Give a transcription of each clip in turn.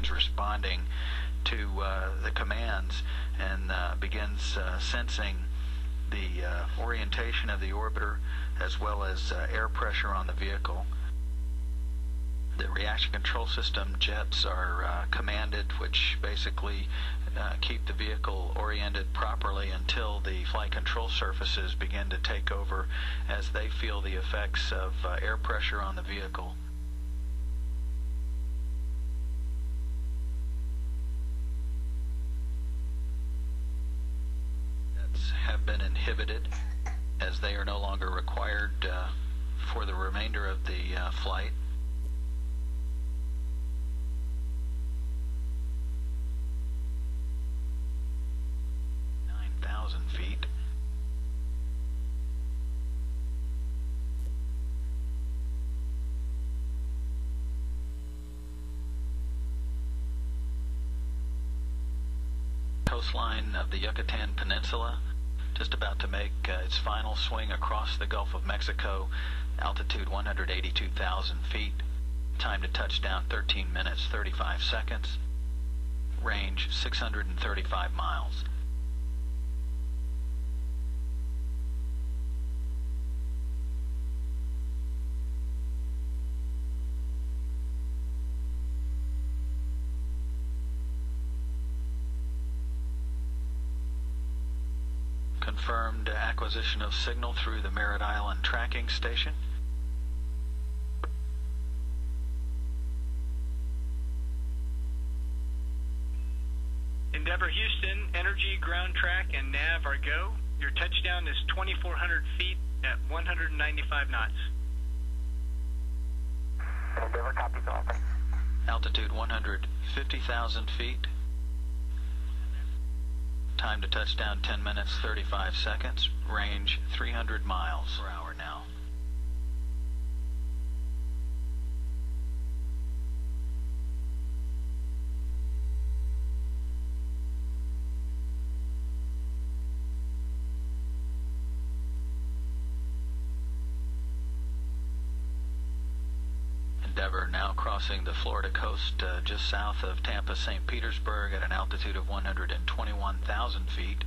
begins responding to the commands and begins sensing the orientation of the orbiter as well as air pressure on the vehicle. The reaction control system jets are commanded, which basically keep the vehicle oriented properly until the flight control surfaces begin to take over as they feel the effects of air pressure on the vehicle. Jets have been inhibited as they are no longer required for the remainder of the flight. 9,000 feet. Coastline of the Yucatan Peninsula, just about to make its final swing across the Gulf of Mexico, altitude 182,000 feet, time to touchdown 13 minutes 35 seconds, range 635 miles. Confirmed acquisition of signal through the Merritt Island tracking station. Endeavour Houston, energy, ground track, and nav are go. Your touchdown is 2,400 feet at 195 knots. Endeavour copies offer. Altitude 150,000 feet. Time to touchdown 10 minutes 35 seconds. Range 300 miles per hour now. Endeavour now crossing the Florida coast just south of Tampa, St. Petersburg at an altitude of 121,000 feet.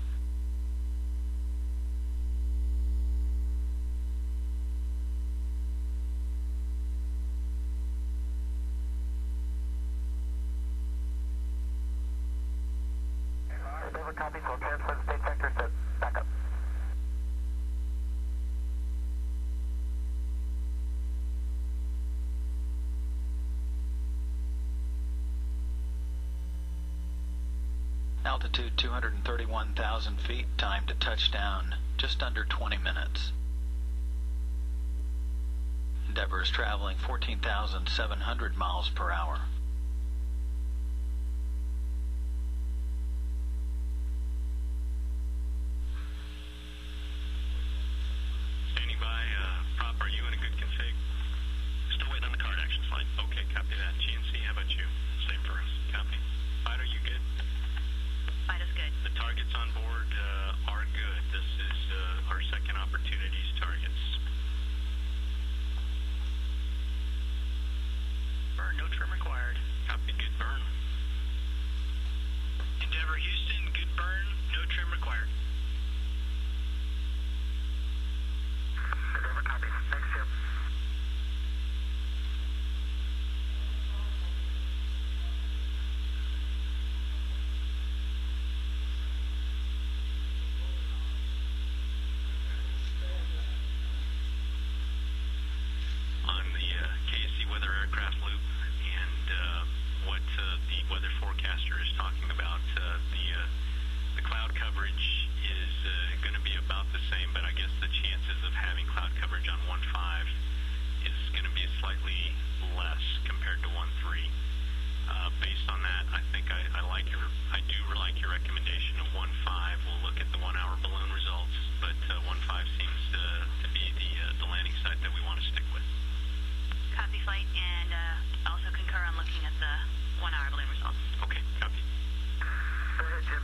Endeavour copies, will transfer the state sector to back up. Altitude 231,000 feet, time to touchdown just under 20 minutes. Endeavour is traveling 14,700 miles per hour. Standing by, prop, are you in a good config? Still waiting on the card actions line. Okay, copy that. GNC, how about you? Same for us. Copy. Fighter, you good? Fighter's good. The targets on board are good. This is our second opportunities targets. Burn, no trim required. Copy, good burn. Endeavour Houston, good burn, no trim required. Endeavour copies. Next ship. On the KSC weather aircraft loop and what the weather forecaster is talking about, the cloud coverage is going to be about the same, but I guess the chances of having cloud coverage on 1.5 is going to be slightly less compared to 1.3. Based on that, I think I do like your recommendation of 1.5. We'll look at the 1 hour balloon results, but 1.5 seems to be the landing site that we want to stick with. Copy flight, and also concur on looking at the 1 hour balloon results. Okay, copy. Go ahead, Jim.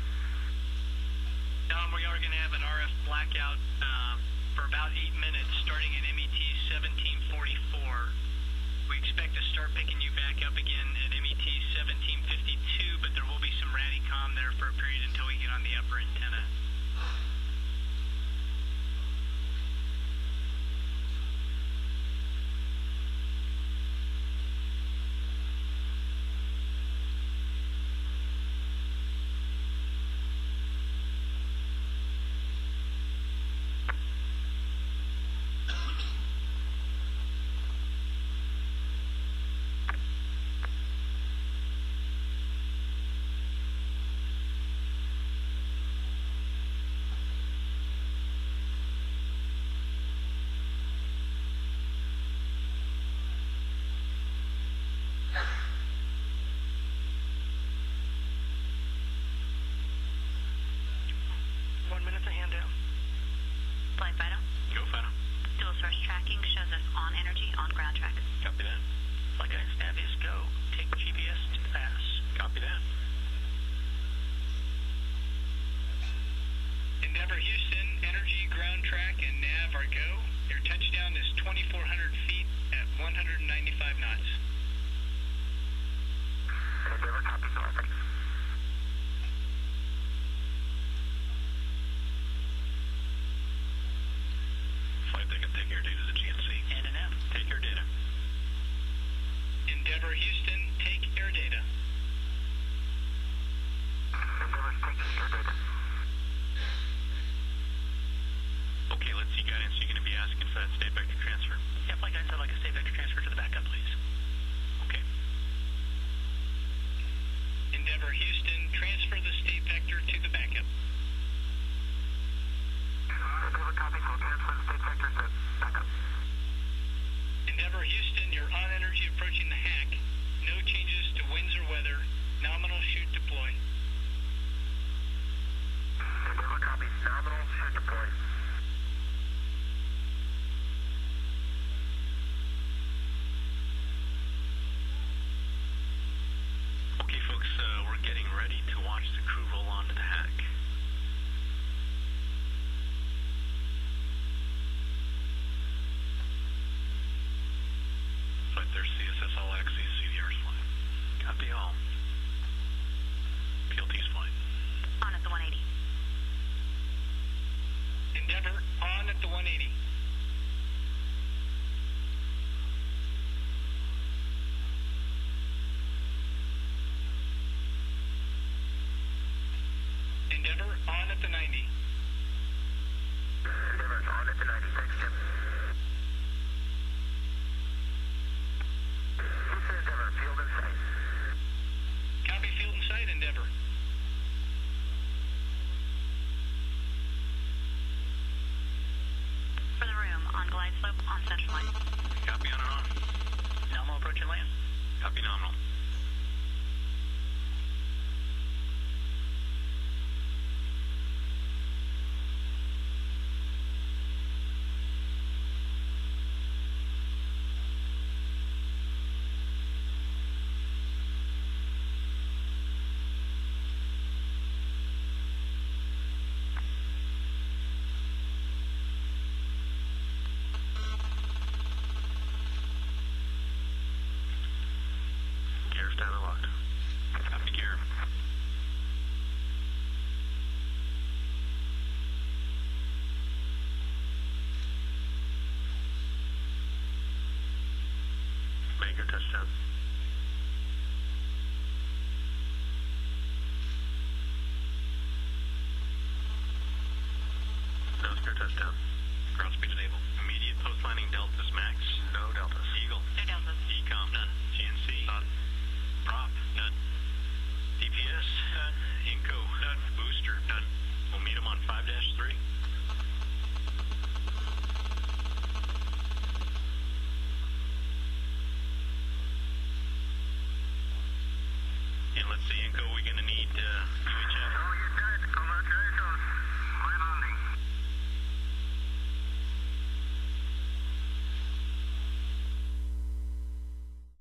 We are going to have an RF blackout for about 8 minutes, starting at MET 1744. We expect to start picking you back up again at MET 1752 Copy that. Flight guidance nav is go. Take GPS to the pass. Copy that. Endeavour Houston, energy, ground track, and nav are go. Your touchdown is 2,400 feet at 195 knots. Endeavour copies offer. Flight deck and take air data to GNC. And an M. Take air data. Endeavour Houston, take air data. Endeavour's taking air data. Okay, let's see, guidance. You're going to be asking for that state vector transfer. Yeah, flight guidance, I'd like a state vector transfer to the backup, please. Okay. Endeavour Houston, transfer the state vector to the backup. Endeavour copies. We'll transfer the state vector to backup. Endeavour Houston, you're on energy approaching the hack. No changes to winds or weather. Nominal shoot deploy. Endeavour copies. Nominal shoot deploy. Okay, folks, we're getting ready to watch the crew roll onto the hack. Flight there, CSS all axes, CDR's flying. Copy all. PLT's flying. On at the 180. Endeavour, on at the 180. Endeavour, on at the 90. Endeavour's on at the 90. Thanks, Jim.